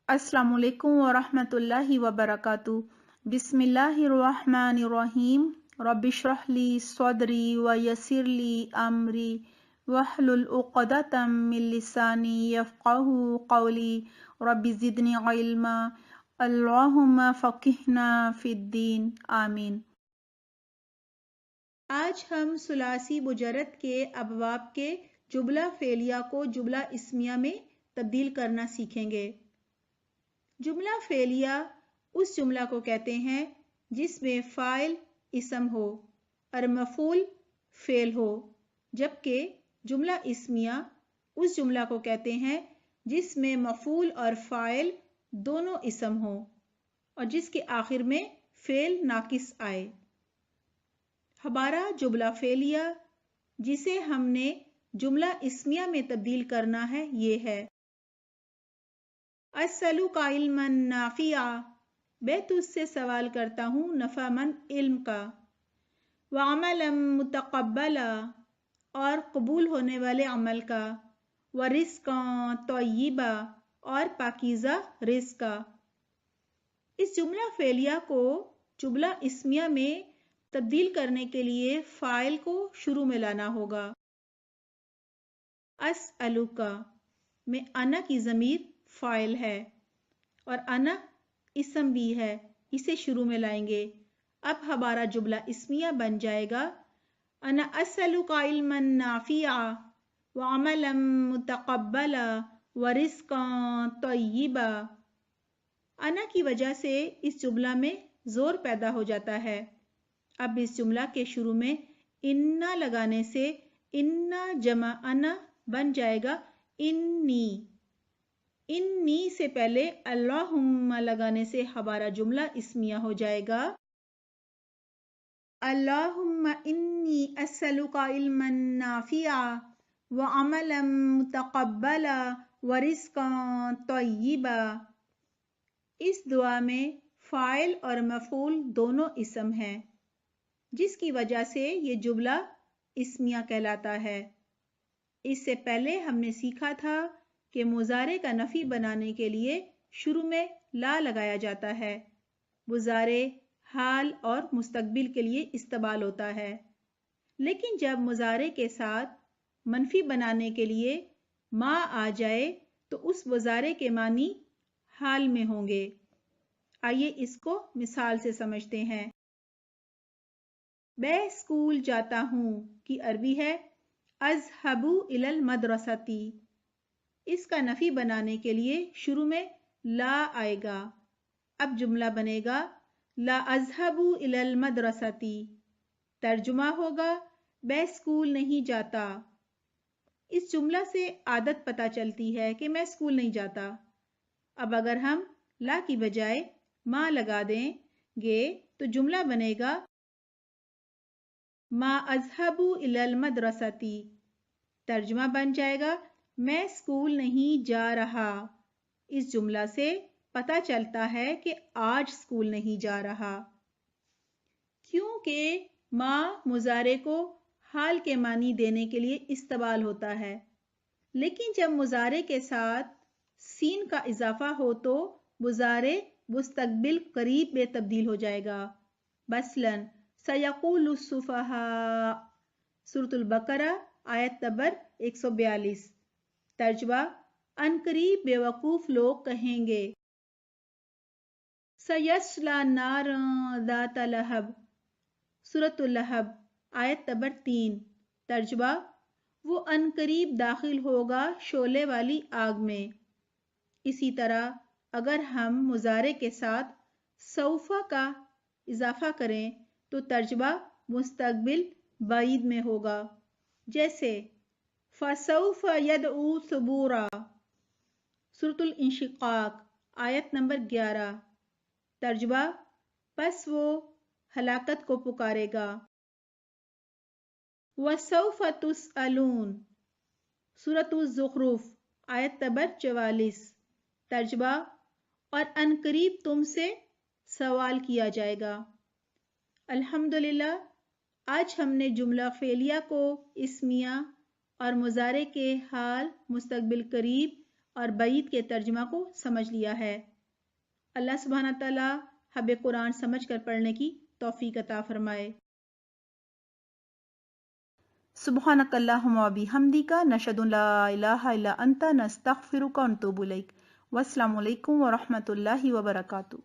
السلام علیکم ورحمۃ اللہ وبرکاتہ۔ بسم اللہ الرحمن الرحیم۔ رب اشرح لی صدری ویسر لی امری واحلل عقدۃ من لسانی یفقہوا قولی رب زدنی علما اللہم فقہنا فی الدین آمین۔ آج ہم ثلاثی مجرد کے ابواب کے جملہ فعلیہ کو جملہ اسمیہ میں تبدیل کرنا سیکھیں گے۔ جملہ فعلیہ اس جملہ کو کہتے ہیں جس میں فاعل اسم ہو اور مفعول فعل ہو، جبکہ جملہ اسمیہ اس جملہ کو کہتے ہیں جس میں مفعول اور فاعل دونوں اسم ہوں اور جس کے آخر میں فعل ناقص آئے۔ ہمارا جملہ فعلیہ جسے ہم نے جملہ اسمیہ میں تبدیل کرنا ہے یہ ہے: اسألک علما نافعا، میں تجھ سے سوال کرتا ہوں نفع مند علم کا، وعملا متقبلا، اور قبول ہونے والے عمل کا، ورزقا طیبا، اور پاکیزہ رزق کا۔ اس جملہ فعلیہ کو جملہ اسمیہ میں تبدیل کرنے کے لیے فاعل کو شروع میں لانا ہوگا۔ اسألک میں انا کی ضمیر فاعل ہے اور انا اسم بھی ہے، اسے شروع میں لائیں گے۔ اب ہمارا جملہ اسمیہ بن جائے گا: انا اسألک علما نافعا وعملا متقبلا ورزقا طیبا۔ انا کی وجہ سے اس جملہ میں زور پیدا ہو جاتا ہے۔ اب اس جملہ کے شروع میں انا لگانے سے انا جمع انا بن جائے گا انی۔ انی سے پہلے اللہم لگانے سے ہمارا جملہ اسمیہ ہو جائے گا: اللہم انی اسألک علما نافعا وعملا متقبلا ورزقا طیبا۔ اس دعا میں فاعل اور مفعول دونوں اسم ہیں، جس کی وجہ سے یہ جملہ اسمیہ کہلاتا ہے۔ اس سے پہلے ہم نے سیکھا تھا کہ مضارع کا نفی بنانے کے لیے شروع میں لا لگایا جاتا ہے۔ مضارع حال اور مستقبل کے لیے استعمال ہوتا ہے، لیکن جب مضارع کے ساتھ منفی بنانے کے لیے ما آ جائے تو اس مضارع کے معنی حال میں ہوں گے۔ آئیے اس کو مثال سے سمجھتے ہیں۔ میں اسکول جاتا ہوں کی عربی ہے اذهب الى المدرسة۔ اس کا نفی بنانے کے لیے شروع میں لا آئے گا۔ اب جملہ بنے گا لا اذهب الى المدرسة۔ ترجمہ ہوگا میں اسکول نہیں جاتا۔ اس جملہ سے عادت پتہ چلتی ہے کہ میں اسکول نہیں جاتا۔ اب اگر ہم لا کی بجائے ما لگا دیں گے تو جملہ بنے گا ما اذهب الى المدرسة۔ ترجمہ بن جائے گا میں اسکول نہیں جا رہا۔ اس جملہ سے پتہ چلتا ہے کہ آج اسکول نہیں جا رہا۔ کیونکہ ما مضارع کو حال کے معنی دینے کے لیے استعمال ہوتا ہے، لیکن جب مضارع کے ساتھ سین کا اضافہ ہو تو مضارع مستقبل قریب میں تبدیل ہو جائے گا۔ مثلاً سیقول السفہاء، سورۃ البقرہ آیت نمبر 142۔ ترجمہ ان قریب بیوقوف لوگ کہیں گے۔ سیصلی نارا ذات لہب، سورۃ اللہب آیت نمبر 3۔ ترجمہ وہ ان قریب داخل ہوگا شعلے والی آگ میں۔ اسی طرح اگر ہم مضارع کے ساتھ سوف کا اضافہ کریں تو ترجمہ مستقبل بعید میں ہوگا، جیسے فَسَوْفَ يَدْعُو ثُبُورًا، سورۃ الانشقاق آیت نمبر 11۔ ترجمہ پس وہ ہلاکت کو پکارے گا۔ وَسَوْفَ تُسْأَلُونَ، سورۃ الزخرف آیت نمبر 44۔ ترجمہ اور ان قریب تم سے سوال کیا جائے گا۔ الحمدللہ آج ہم نے جملہ فعلیہ کو اسمیہ اور مضارع کے حال، مستقبل قریب اور بعید کے ترجمہ کو سمجھ لیا ہے۔ اللہ سبحانہ تعالیٰ حب قرآن سمجھ کر پڑھنے کی توفیق عطا فرمائے۔ سبحانک اللہم و بحمدک نشہد ان لا الہ الا انت نستغفرک و نتوب الیک۔ والسلام علیکم ورحمۃ اللہ وبرکاتہ۔